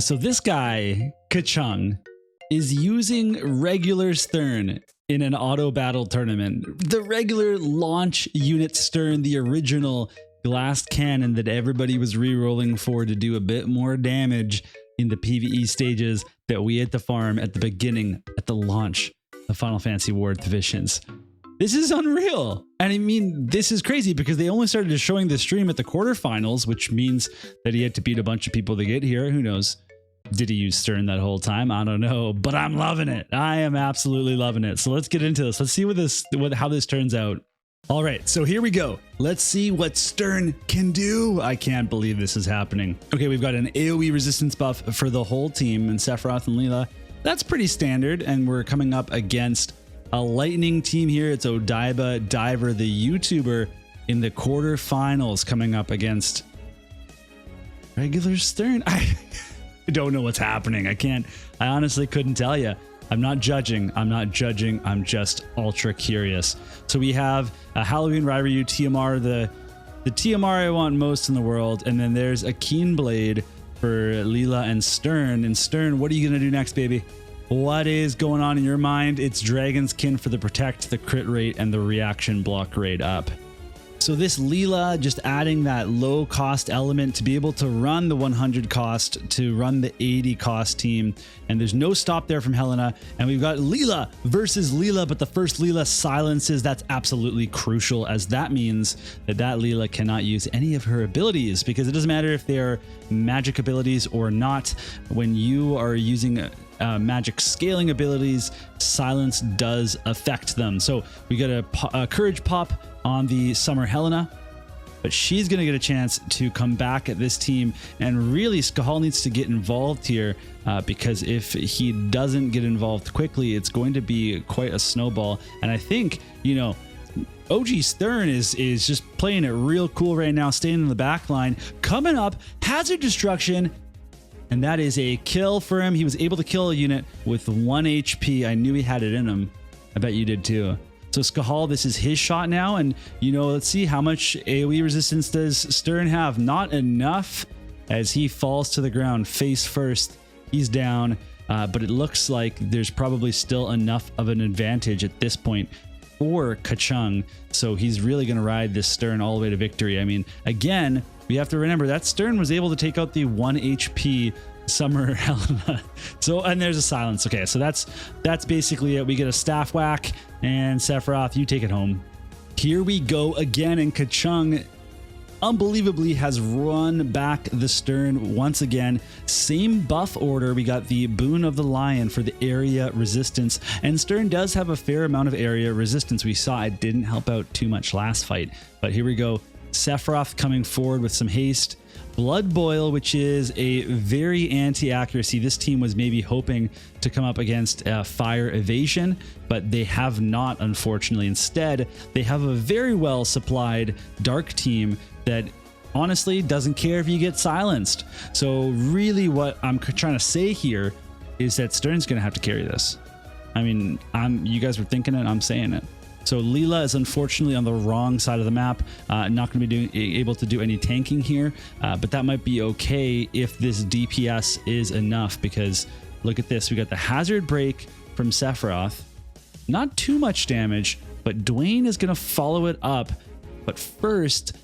So this guy, Kachung, is using regular Sterne in an auto battle tournament. The regular launch unit Sterne, the original glass cannon that everybody was re-rolling for to do a bit more damage in the PvE stages that we had to farm at the beginning, at the launch of Final Fantasy War Divisions. This is unreal. And I mean, this is crazy because they only started showing the stream at the quarterfinals, which means that he had to beat a bunch of people to get here. Who knows? Did he use Sterne that whole time? I don't know, but I'm loving it. I am absolutely loving it. So let's get into this. Let's see how this turns out. All right, so here we go. Let's see what Sterne can do. I can't believe this is happening. Okay, we've got an AoE resistance buff for the whole team and Sephiroth and Leela. That's pretty standard, and we're coming up against a lightning team here. It's OdaibaDiver, the YouTuber, in the quarterfinals, coming up against regular Sterne. I don't know what's happening. I honestly couldn't tell you. I'm not judging. I'm just ultra curious. So we have a Halloween Ryu TMR, the TMR I want most in the world. And then there's a Keen Blade for Leela and Sterne. And Sterne, what are you going to do next, baby? What is going on in your mind? It's Dragon's Kin for the protect, the crit rate, and the reaction block rate up. So this Leela just adding that low cost element to be able to run the 100 cost, to run the 80 cost team. And there's no stop there from Helena. And we've got Leela versus Leela, but the first Leela silences. That's absolutely crucial, as that means that Leela cannot use any of her abilities, because it doesn't matter if they are magic abilities or not. When you are using magic scaling abilities, silence does affect them. So we got a courage pop on the Summer Helena, but she's going to get a chance to come back at this team. And really, Skahal needs to get involved here, because if he doesn't get involved quickly, it's going to be quite a snowball. And I think, you know, OG Sterne is just playing it real cool right now, staying in the back line. Coming up, Hazard Destruction, and that is a kill for him. He was able to kill a unit with 1 HP. I knew he had it in him. I bet you did too. So Skahal, this is his shot now. And, you know, let's see how much AoE resistance does Sterne have. Not enough, as he falls to the ground face first. He's down, but it looks like there's probably still enough of an advantage at this point for Kachung. So he's really going to ride this Sterne all the way to victory. I mean, again, we have to remember that Sterne was able to take out the 1 HP Summer Helena. So, and there's a silence. Okay, so that's basically it. We get a staff whack, and Sephiroth, you take it home. Here we go again, and Kachung unbelievably has run back the Sterne once again. Same buff order. We got the Boon of the Lion for the area resistance, and Sterne does have a fair amount of area resistance. We saw it didn't help out too much last fight, but here we go. Sephiroth coming forward with some haste. Blood Boil, which is a very anti-accuracy. This team was maybe hoping to come up against Fire Evasion, but they have not, unfortunately. Instead, they have a very well supplied Dark team that honestly doesn't care if you get silenced. So really what I'm trying to say here is that Sterne's going to have to carry this. I mean, you guys were thinking it, I'm saying it. So Leela is unfortunately on the wrong side of the map, not going to be able to do any tanking here, but that might be okay if this DPS is enough, because look at this. We got the hazard break from Sephiroth, not too much damage, but Dwayne is going to follow it up. But first,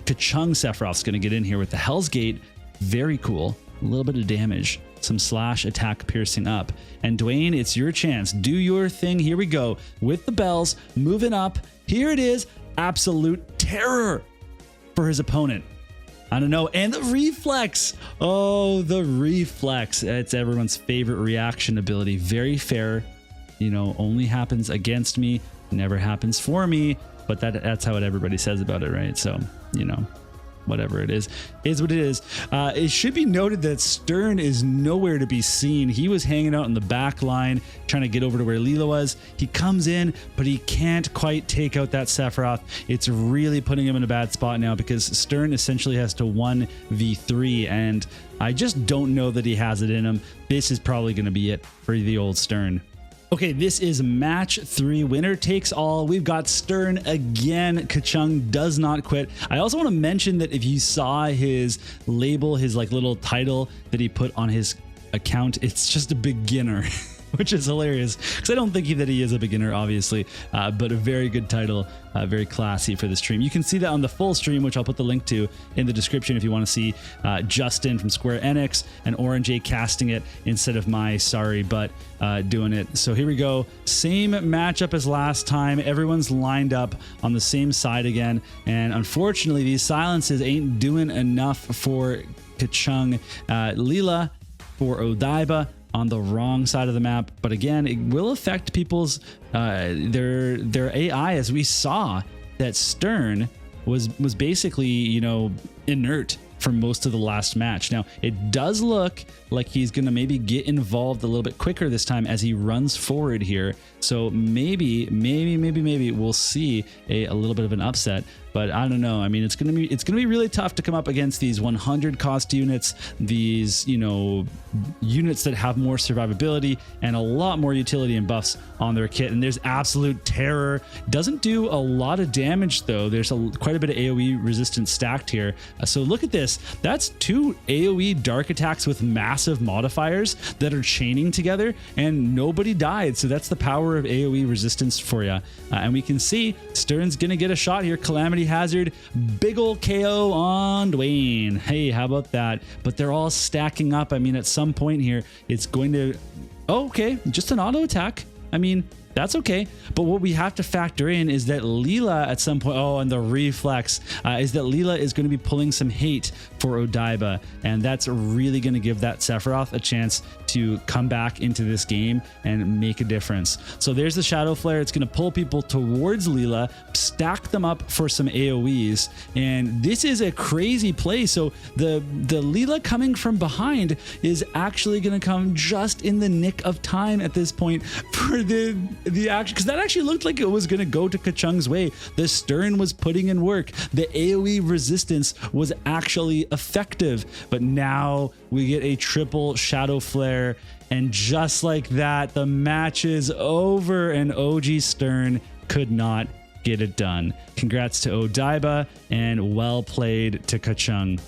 Kachung Sephiroth's going to get in here with the Hell's Gate. Very cool. A little bit of damage. Some slash attack piercing up. And Dwayne, it's your chance. Do your thing. Here we go. With the bells, moving up. Here it is. Absolute terror for his opponent. I don't know. And the reflex. Oh, the reflex. It's everyone's favorite reaction ability. Very fair. You know, only happens against me. Never happens for me. But that's how everybody says about it, right? So, you know, whatever it is what it is. It should be noted that Sterne is nowhere to be seen. He was hanging out in the back line trying to get over to where Leela was. He comes in, but he can't quite take out that Sephiroth. It's really putting him in a bad spot now, because Sterne essentially has to 1v3, and I just don't know that he has it in him. This is probably going to be it for the old Sterne. Okay, this is match 3, winner takes all. We've got Sterne again. Kachung does not quit. I also want to mention that if you saw his label, his like little title that he put on his account, it's just a beginner. Which is hilarious because I don't think that he is a beginner, obviously, but a very good title, very classy for the stream. You can see that on the full stream, which I'll put the link to in the description if you want to see Justin from Square Enix and Auronnj casting it instead of my sorry butt doing it. So here we go. Same matchup as last time. Everyone's lined up on the same side again. And unfortunately, these silences ain't doing enough for Kachung. Leela for Odaiba on the wrong side of the map, but again, it will affect people's their AI, as we saw that Sterne was basically, you know, inert for most of the last match. Now, it does look like he's gonna maybe get involved a little bit quicker this time as he runs forward here. So maybe we'll see a little bit of an upset. But I don't know. I mean, it's gonna be really tough to come up against these 100 cost units, these, you know, units that have more survivability and a lot more utility and buffs on their kit. And there's Absolute Terror. Doesn't do a lot of damage though. There's quite a bit of AoE resistance stacked here. So look at this. That's 2 AoE dark attacks with massive modifiers that are chaining together, and nobody died. So that's the power of AoE resistance for you. And we can see Sterne's gonna get a shot here. Calamity Hazard, big ol' KO on Dwayne. Hey, how about that? But they're all stacking up. I mean, at some point here, it's going to... Oh, okay, just an auto attack. I mean, that's okay. But what we have to factor in is that Leela at some point, oh, and the reflex, is that Leela is going to be pulling some hate for Odaiba. And that's really going to give that Sephiroth a chance to come back into this game and make a difference. So there's the Shadow Flare. It's going to pull people towards Leela, stack them up for some AoEs. And this is a crazy play. So the Leela coming from behind is actually going to come just in the nick of time at this point for the action, because that actually looked like it was going to go to Kachung's way. The Sterne was putting in work. The AoE resistance was actually effective, but now we get a triple Shadow Flare, and just like that, the match is over and OG Sterne could not get it done. Congrats to Odaiba and well played to Kachung.